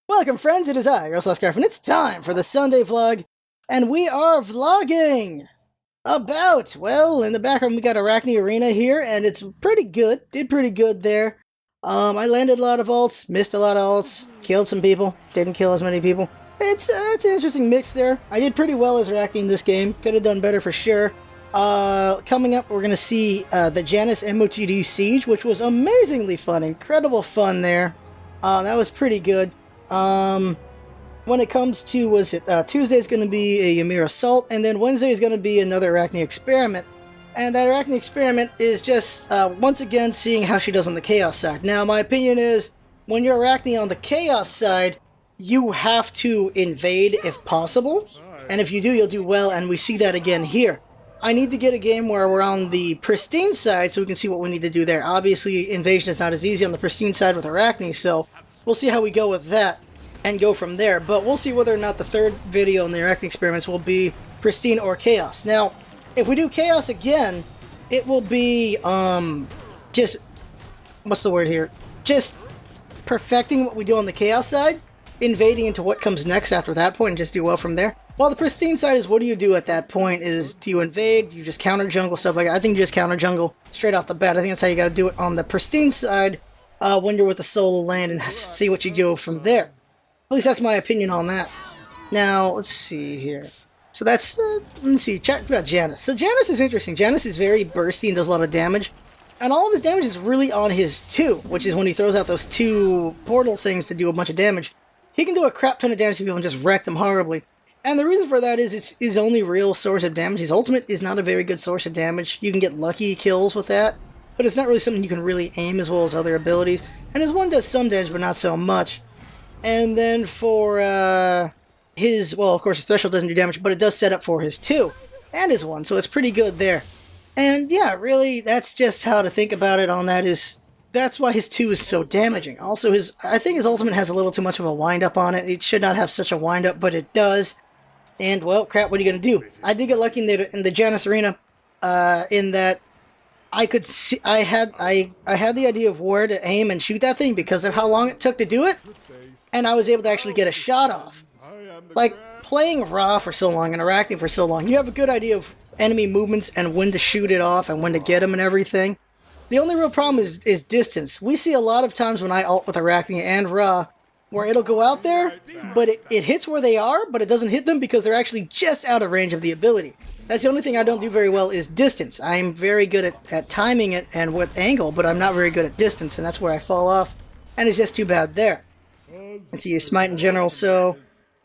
Welcome friends, it is I, and it's time for the Sunday vlog, and we are vlogging about, well, in the background we got Arachne Arena here, and it's pretty good, did pretty good there. I landed a lot of ults, missed a lot of ults, killed some people, didn't kill as many people. It's an interesting mix there. I did pretty well as Arachne in this game, could have done better for sure. Coming up, we're gonna see the Janus MOTD Siege, which was amazingly fun, incredible fun there. That was pretty good. When it comes to, Tuesday's going to be a Ymir Assault, and then Wednesday is going to be another Arachne Experiment. And that Arachne Experiment is just, once again, seeing how she does on the Chaos side. Now, my opinion is, when you're Arachne on the Chaos side, you have to invade if possible. And if you do, you'll do well, and we see that again here. I need to get a game where we're on the Pristine side so we can see what we need to do there. Obviously, invasion is not as easy on the Pristine side with Arachne, so we'll see how we go with that and go from there. But we'll see whether or not the third video in the Arachne Experiments will be Pristine or Chaos. Now, if we do Chaos again, it will be, just, what's the word here? Just perfecting what we do on the Chaos side, invading into what comes next after that point, and just do well from there. While the Pristine side is, what do you do at that point? Is, do you invade? Do you just counter jungle, stuff like that? I think you just counter jungle straight off the bat. I think that's how you gotta do it on the Pristine side, when you're with the solo land, and see what you do from there. At least that's my opinion on that. Now, let's see here. So that's, let's see, chat about Janus. So Janus is interesting. Janus is very bursty and does a lot of damage. And all of his damage is really on his 2, which is when he throws out those 2 portal things to do a bunch of damage. He can do a crap ton of damage to people and just wreck them horribly. And the reason for that is it's his only real source of damage. His ultimate is not a very good source of damage. You can get lucky kills with that, but it's not really something you can really aim as well as other abilities. And his 1 does some damage, but not so much. And then for his, well, of course his threshold doesn't do damage, but it does set up for his 2 and his 1, so it's pretty good there. And yeah, really, that's just how to think about it on that is, that's why his 2 is so damaging. Also, I think his ultimate has a little too much of a wind-up on it. It should not have such a wind-up, but it does. And, well, crap, what are you going to do? I did get lucky in the Janus Arena, in that I could see, I had the idea of where to aim and shoot that thing because of how long it took to do it, and I was able to actually get a shot off. Like, playing Ra for so long and Arachne for so long, you have a good idea of enemy movements and when to shoot it off and when to get them and everything. The only real problem is distance. We see a lot of times when I ult with Arachne and Ra, where it'll go out there, but it hits where they are, but it doesn't hit them because they're actually just out of range of the ability. That's the only thing I don't do very well is distance. I'm very good at timing it and with angle, but I'm not very good at distance, and that's where I fall off, and it's just too bad there. And so you Smite in general, so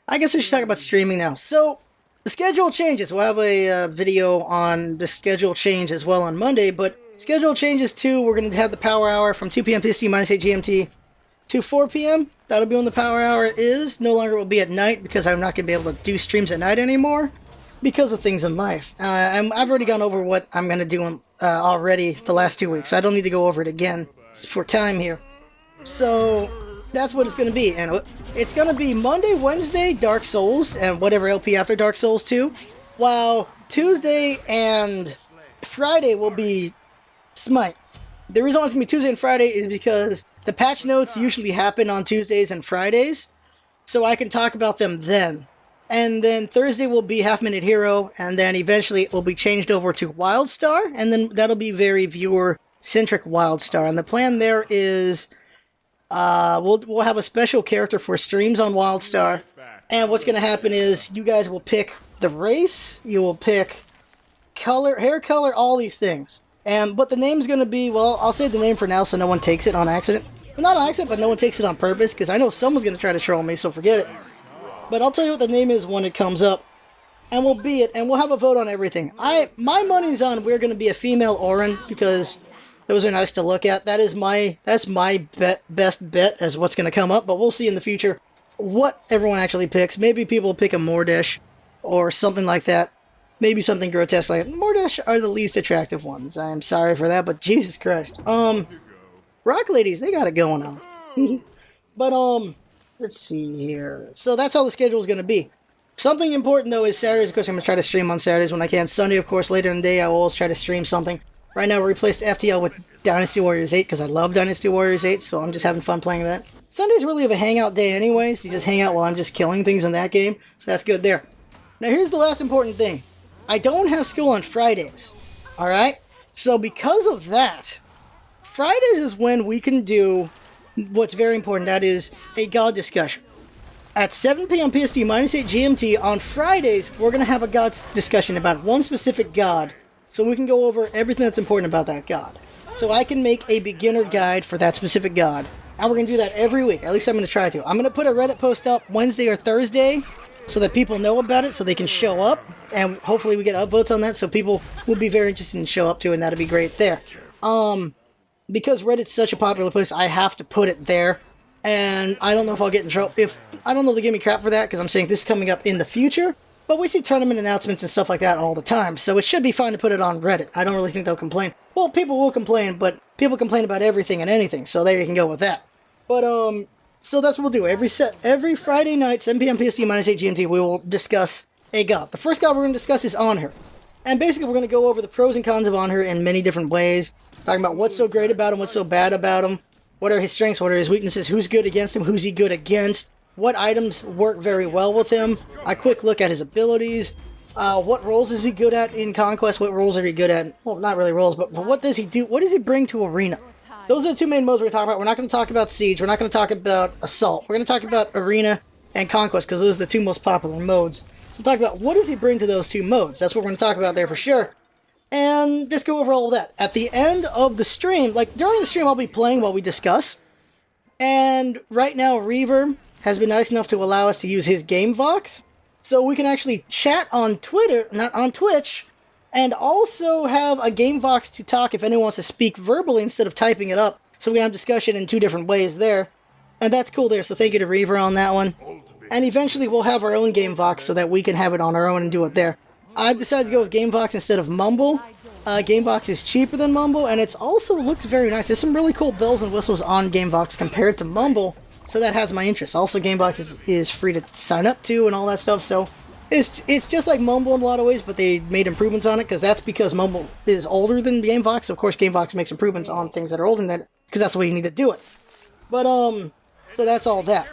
I guess I should talk about streaming now. So, the schedule changes. We'll have a video on the schedule change as well on Monday, but schedule changes too. We're going to have the power hour from 2 p.m. PST minus 8 GMT to 4 p.m. That'll be when the power hour is. No longer will be at night because I'm not going to be able to do streams at night anymore because of things in life. I've already gone over what I'm going to do already the last 2 weeks. I don't need to go over it again for time here. So that's what it's going to be. And it's going to be Monday, Wednesday, Dark Souls, and whatever LP after Dark Souls 2. While Tuesday and Friday will be Smite. The reason why it's going to be Tuesday and Friday is because the patch notes usually happen on Tuesdays and Fridays, so I can talk about them then. And then Thursday will be Half Minute Hero, and then eventually it will be changed over to Wildstar, and then that'll be very viewer-centric Wildstar. And the plan there is we'll have a special character for streams on Wildstar, and what's going to happen is you guys will pick the race, you will pick color, hair color, all these things. And what the name's going to be, well, I'll say the name for now so no one takes it on accident. Well, not on accident, but no one takes it on purpose, because I know someone's going to try to troll me, so forget it. But I'll tell you what the name is when it comes up, and we'll be it, and we'll have a vote on everything. My money's on we're going to be a female Orin, because those are nice to look at. That's my best bet as what's going to come up, but we'll see in the future what everyone actually picks. Maybe people will pick a Mordish, or something like that. Maybe something grotesque like that. Mordish are the least attractive ones. I am sorry for that, but Jesus Christ. Rock ladies, they got it going on. But, let's see here. So that's how the schedule is going to be. Something important, though, is Saturdays. Of course, I'm going to try to stream on Saturdays when I can. Sunday, of course, later in the day, I will always try to stream something. Right now, we replaced FTL with Dynasty Warriors 8, because I love Dynasty Warriors 8, so I'm just having fun playing that. Sunday's really of a hangout day anyways. You just hang out while I'm just killing things in that game. So that's good there. Now here's the last important thing. I don't have school on Fridays. Alright? So because of that, Fridays is when we can do what's very important. That is a God discussion. At 7 p.m. PST, -8 GMT, on Fridays, we're going to have a God discussion about one specific God. So we can go over everything that's important about that God. So I can make a beginner guide for that specific God. And we're going to do that every week. At least I'm going to try to. I'm going to put a Reddit post up Wednesday or Thursday so that people know about it, so they can show up. And hopefully we get upvotes on that, so people will be very interested in show up to, and that'll be great there. Because Reddit's such a popular place, I have to put it there. And I don't know if I'll get in trouble. I don't know if they give me crap for that, because I'm saying this is coming up in the future. But we see tournament announcements and stuff like that all the time, so it should be fine to put it on Reddit. I don't really think they'll complain. Well, people will complain, but people complain about everything and anything, so there you can go with that. But, so that's what we'll do. Every Friday night, 7 p.m. PST, -8 GMT, we will discuss a God. The first God we're going to discuss is Anhur. And basically, we're going to go over the pros and cons of Anhur in many different ways. Talking about what's so great about him, what's so bad about him, what are his strengths, what are his weaknesses, who's good against him, who's he good against, what items work very well with him, a quick look at his abilities, what roles is he good at in Conquest, what roles are he good at, well, not really roles, but what does he do, what does he bring to Arena? Those are the two main modes we're going to talk about. We're not going to talk about Siege, we're not going to talk about Assault, we're going to talk about Arena and Conquest, because those are the two most popular modes. So talk about what does he bring to those two modes, that's what we're going to talk about there for sure. And just go over all of that. At the end of the stream, like during the stream I'll be playing while we discuss. And right now Reaver has been nice enough to allow us to use his game vox. So we can actually chat on Twitter, not on Twitch, and also have a game vox to talk if anyone wants to speak verbally instead of typing it up. So we can have discussion in two different ways there. And that's cool there, so thank you to Reaver on that one. And eventually we'll have our own game vox so that we can have it on our own and do it there. I've decided to go with GameVox instead of Mumble. GameVox is cheaper than Mumble, and it's also looks very nice. There's some really cool bells and whistles on GameVox compared to Mumble, so that has my interest. Also, GameVox is free to sign up to and all that stuff, so it's just like Mumble in a lot of ways, but they made improvements on it, because Mumble is older than GameVox. Of course, GameVox makes improvements on things that are older than that, because that's the way you need to do it. But, so that's all that.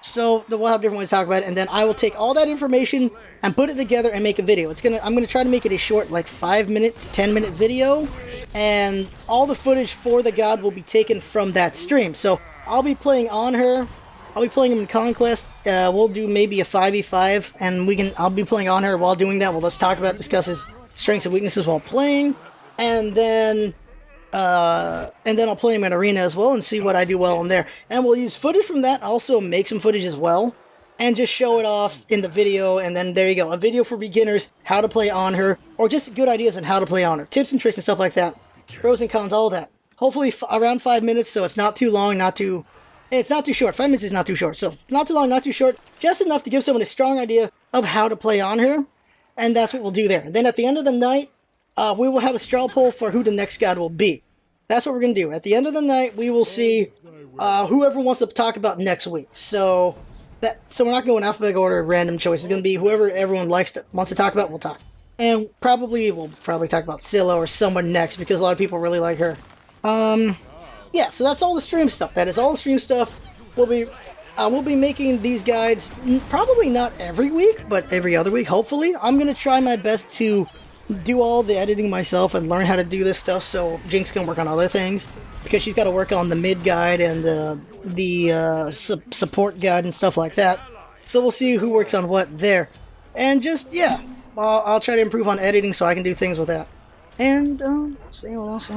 So we'll have different ways to talk about it, and then I will take all that information and put it together and make a video. I'm gonna try to make it a short, like 5-minute to 10-minute video, and all the footage for the God will be taken from that stream. So I'll be playing Anhur. I'll be playing him in Conquest. We'll do maybe a 5v5, and I'll be playing Anhur while doing that. We'll just discuss his strengths and weaknesses while playing, and then I'll play him in Arena as well and see what I do well in there. And we'll use footage from that, also make some footage as well, and just show it off in the video, and then there you go. A video for beginners, how to play Anhur, or just good ideas on how to play Anhur. Tips and tricks and stuff like that. Pros and cons, all that. Hopefully around 5 minutes, so it's not too long, it's not too short. 5 minutes is not too short. So not too long, not too short, just enough to give someone a strong idea of how to play Anhur, and that's what we'll do there. Then at the end of the night, we will have a straw poll for who the next God will be. That's what we're going to do. At the end of the night, we will see whoever wants to talk about next week. So we're not going alphabetical order, random choice. It's going to be whoever everyone wants to talk about, we'll talk. And we'll probably talk about Scylla or someone next, because a lot of people really like her. Yeah, so that's all the stream stuff. That is all the stream stuff. We'll be making these guides, probably not every week, but every other week, hopefully. I'm going to try my best to do all the editing myself and learn how to do this stuff, so Jinx can work on other things, because she's got to work on the mid guide and the support guide and stuff like that. So we'll see who works on what there. And just, yeah, I'll try to improve on editing so I can do things with that. And, see what else.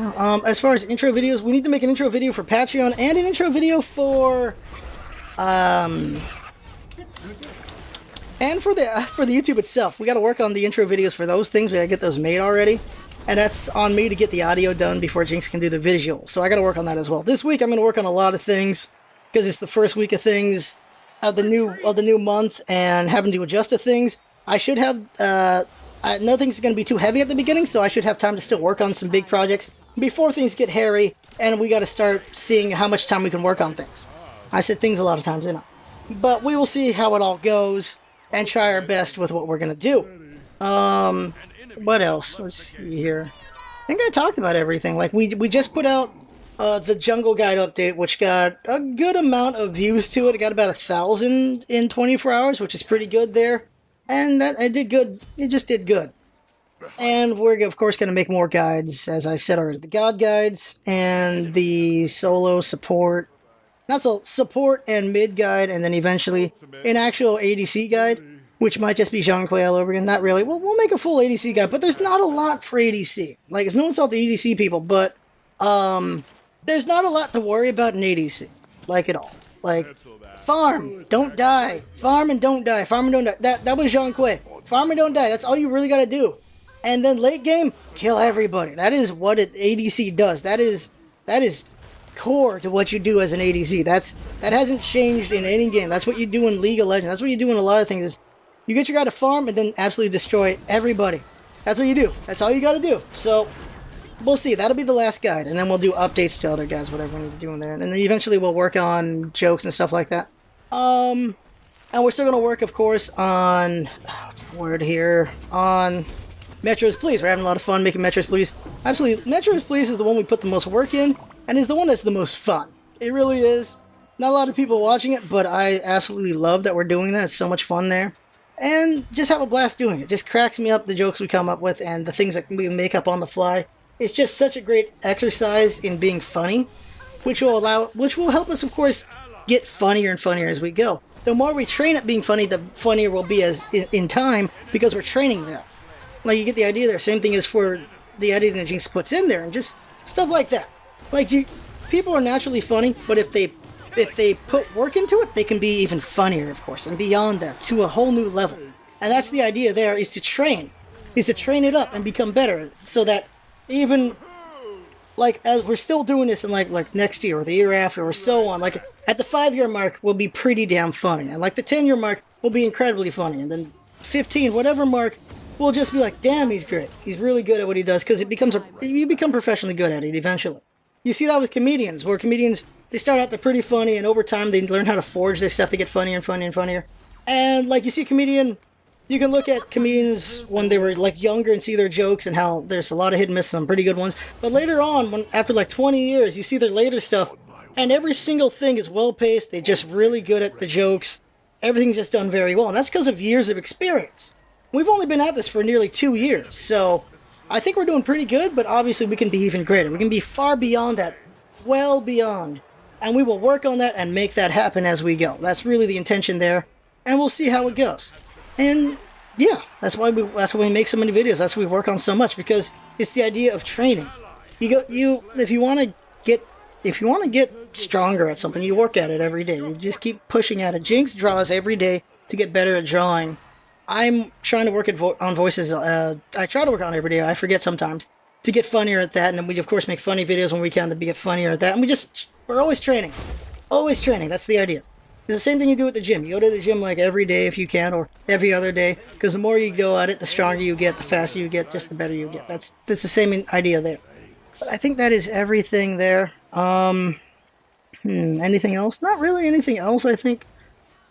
As far as intro videos, we need to make an intro video for Patreon and an intro video for, and for the YouTube itself. We got to work on the intro videos for those things. We got to get those made already. And that's on me to get the audio done before Jinx can do the visual. So I got to work on that as well. This week I'm going to work on a lot of things, because it's the first week of things of the new month, and having to adjust to things. I should have nothing's going to be too heavy at the beginning, so I should have time to still work on some big projects before things get hairy, and we got to start seeing how much time we can work on things. I said things a lot of times, didn't I? But we will see how it all goes and try our best with what we're going to do. What else? Let's see here. I think I talked about everything. Like, we just put out the Jungle Guide update, which got a good amount of views to it. It got about 1,000 in 24 hours, which is pretty good there. And it did good. It just did good. And we're, of course, going to make more guides, as I've said already. The God guides and the solo support. Not so support and mid guide, and then eventually an actual ADC guide, which might just be Jean-Claude all over again. Not really. We'll make a full ADC guide, but there's not a lot for ADC. Like, it's no insult to ADC people, but there's not a lot to worry about in ADC. Like, at all. Like, farm, don't die. Farm and don't die. Farm and don't die. That was Jean-Claude. Farm and don't die. That's all you really got to do. And then late game, kill everybody. That is what ADC does. That is core to what you do as an ADC. That hasn't changed in any game. That's what you do in League of Legends. That's what you do in a lot of things. Is you get your guy to farm and then absolutely destroy everybody. That's what you do. That's all you got to do. So we'll see. That'll be the last guide, and then we'll do updates to other guys, whatever we need to do in there, and then eventually we'll work on jokes and stuff like that. And we're still gonna work, of course, on what's the word here? On Metros Please. We're having a lot of fun making Metros Please. Absolutely, Metros Please is the one we put the most work in, and is the one that's the most fun. It really is. Not a lot of people watching it, but I absolutely love that we're doing that. It's so much fun there. And just have a blast doing it. Just cracks me up, the jokes we come up with, and the things that we make up on the fly. It's just such a great exercise in being funny, which will help us, of course, get funnier and funnier as we go. The more we train at being funny, the funnier we'll be as in time, because we're training that. Like, you get the idea there. Same thing as for the editing that Jinx puts in there, and just stuff like that. Like, people are naturally funny, but if they put work into it, they can be even funnier, of course, and beyond that, to a whole new level. And that's the idea there, is to train it up and become better, so that even, like, as we're still doing this in, like next year, or the year after, or so on, like, at the 5-year mark, we'll be pretty damn funny, and, like, the 10-year mark will be incredibly funny, and then 15, whatever mark, we'll just be like, damn, he's great. He's really good at what he does, because you become professionally good at it eventually. You see that with comedians, where comedians, they start out, they're pretty funny, and over time they learn how to forge their stuff to get funnier and funnier and funnier. And, like, you see a comedian, you can look at comedians when they were, like, younger and see their jokes and how there's a lot of hit and miss, some pretty good ones. But later on, after, like, 20 years, you see their later stuff, and every single thing is well-paced, they're just really good at the jokes. Everything's just done very well, and that's because of years of experience. We've only been at this for nearly 2 years, so I think we're doing pretty good, but obviously we can be even greater. We can be far beyond that, well beyond. And we will work on that and make that happen as we go. That's really the intention there, and we'll see how it goes. And yeah, that's why we make so many videos. That's why we work on so much, because it's the idea of training. If you want to get stronger at something, you work at it every day. You just keep pushing at it. Jinx draws every day to get better at drawing. I'm trying to work on voices. I try to work on it every day. I forget sometimes to get funnier at that, and then we of course make funny videos when we can to get funnier at that. And we're always training, always training. That's the idea. It's the same thing you do at the gym. You go to the gym like every day if you can, or every other day, because the more you go at it, the stronger you get, the faster you get, just the better you get. That's the same idea there. But I think that is everything there. Anything else? Not really anything else, I think.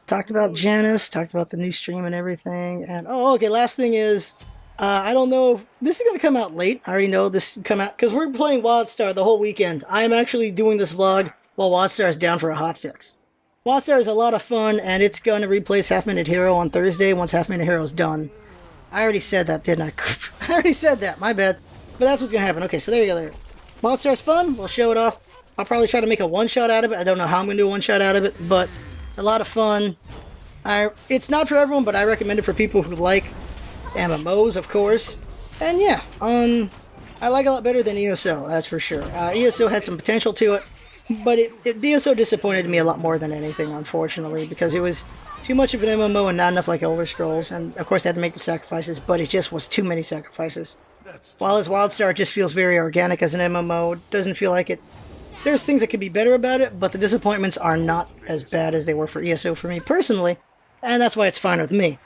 Talked about Janus, talked about the new stream and everything. And, okay, last thing is, I don't know if this is going to come out late. I already know this will come out, because we're playing Wildstar the whole weekend. I am actually doing this vlog while Wildstar is down for a hotfix. Wildstar is a lot of fun, and it's going to replace Half Minute Hero on Thursday once Half Minute Hero is done. I already said that, didn't I? I already said that, my bad. But that's what's going to happen. Okay, so there you go there. Wildstar's fun, we'll show it off. I'll probably try to make a one-shot out of it. I don't know how I'm going to do a one-shot out of it, but it's a lot of fun. It's not for everyone, but I recommend it for people who like MMOs, of course. And yeah, I like it a lot better than ESO, that's for sure. ESO had some potential to it, but ESO disappointed me a lot more than anything, unfortunately, because it was too much of an MMO and not enough like Elder Scrolls. And of course they had to make the sacrifices, but it just was too many sacrifices. While as Wildstar just feels very organic as an MMO, it doesn't feel like it. There's things that could be better about it, but the disappointments are not as bad as they were for ESO for me personally, and that's why it's fine with me.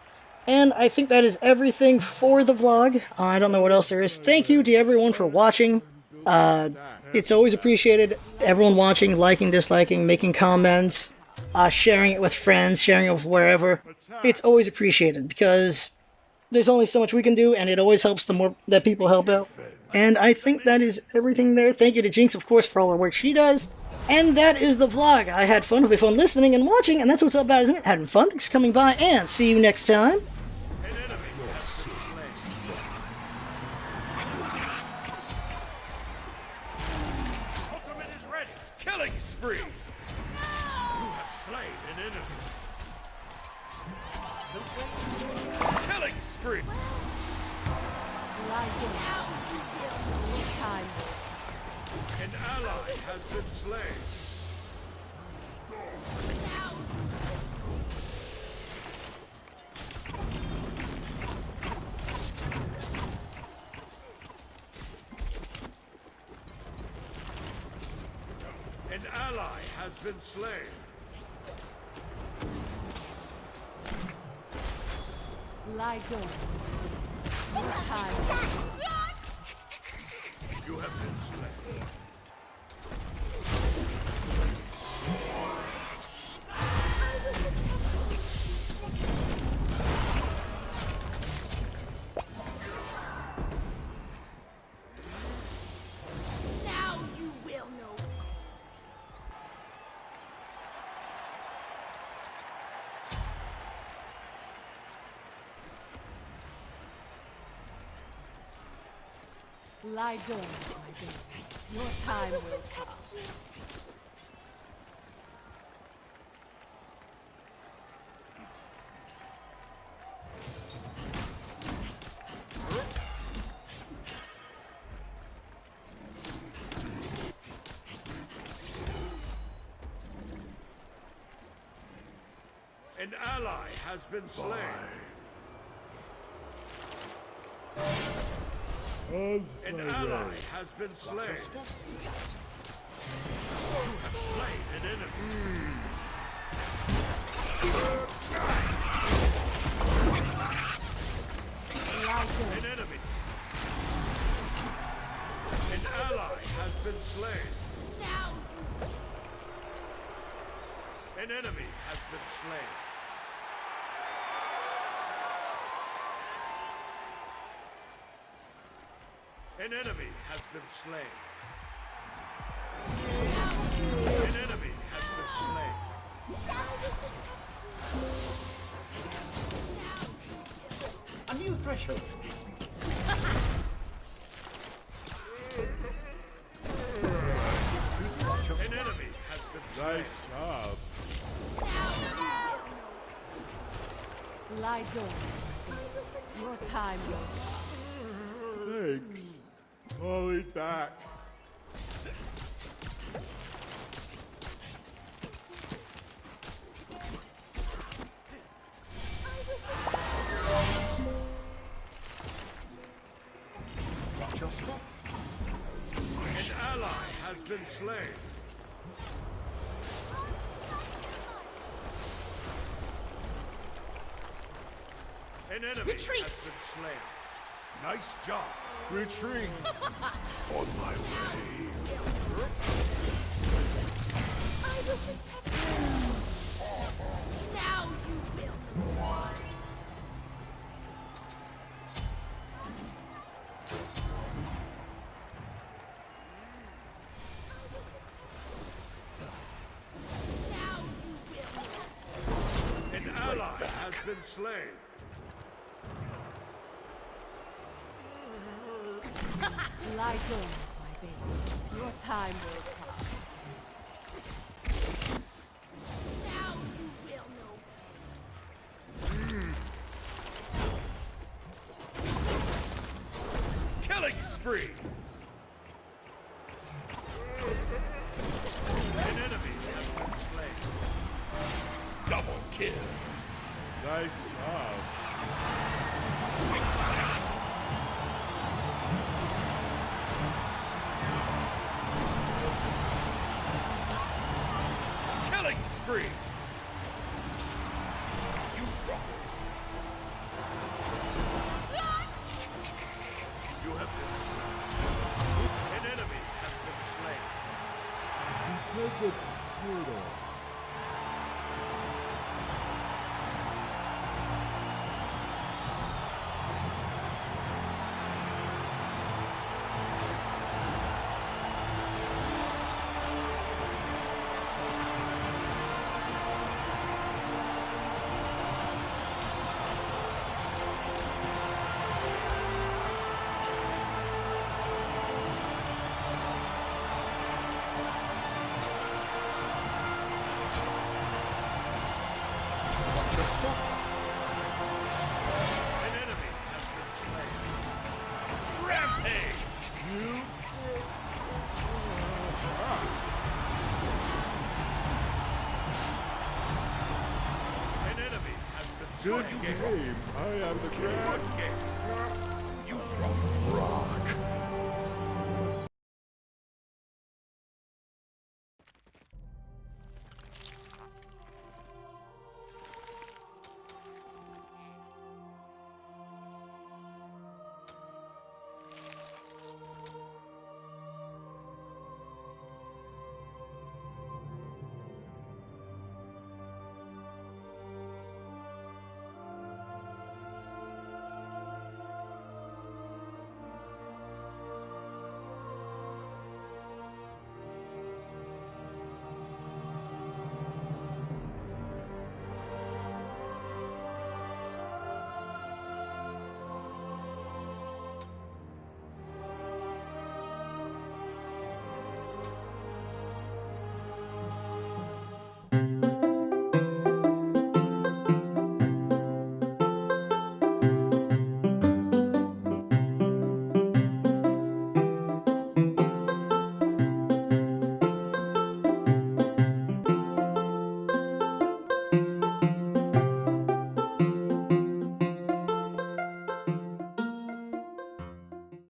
And I think that is everything for the vlog. I don't know what else there is. Thank you to everyone for watching. It's always appreciated, everyone watching, liking, disliking, making comments, sharing it with friends, sharing it with wherever. It's always appreciated, because there's only so much we can do, and it always helps the more that people help out. And I think that is everything there. Thank you to Jinx, of course, for all the work she does. And that is the vlog. I had fun. Hope you had fun listening and watching, and that's what's up about, isn't it? Having fun. Thanks for coming by, and see you next time. Killing spree! You have slain an enemy. Killing spree! An ally has been slain. An ally has been slain. Lie down. No time. You have been slain. Now you will know. Lie down, my baby. Your time will come. An ally has been slain. An ally has been slain. You have slain an enemy. An enemy. An ally has been slain. An enemy has been slain. An enemy has been slain. An enemy has been slain. A new threshold. An enemy has been slain. Nice job. Lie down. Your time will Thanks. Falling back. Watch your step. An ally has been slain. An enemy Retreat. has been slain. Nice job. Retreat. On my way. I will protect you. Now you will know. Now you will know. An ally has been slain. Lie down, my baby. Your time will come. Now you will know. Killing spree. An enemy has been slain. Double kill. Nice job. Killing spree. You rock. You have been slain. An enemy has been slain. You said the portal. step. An enemy has been slain. Rampage! An enemy has been Good slain. game. I am the grand. Good game.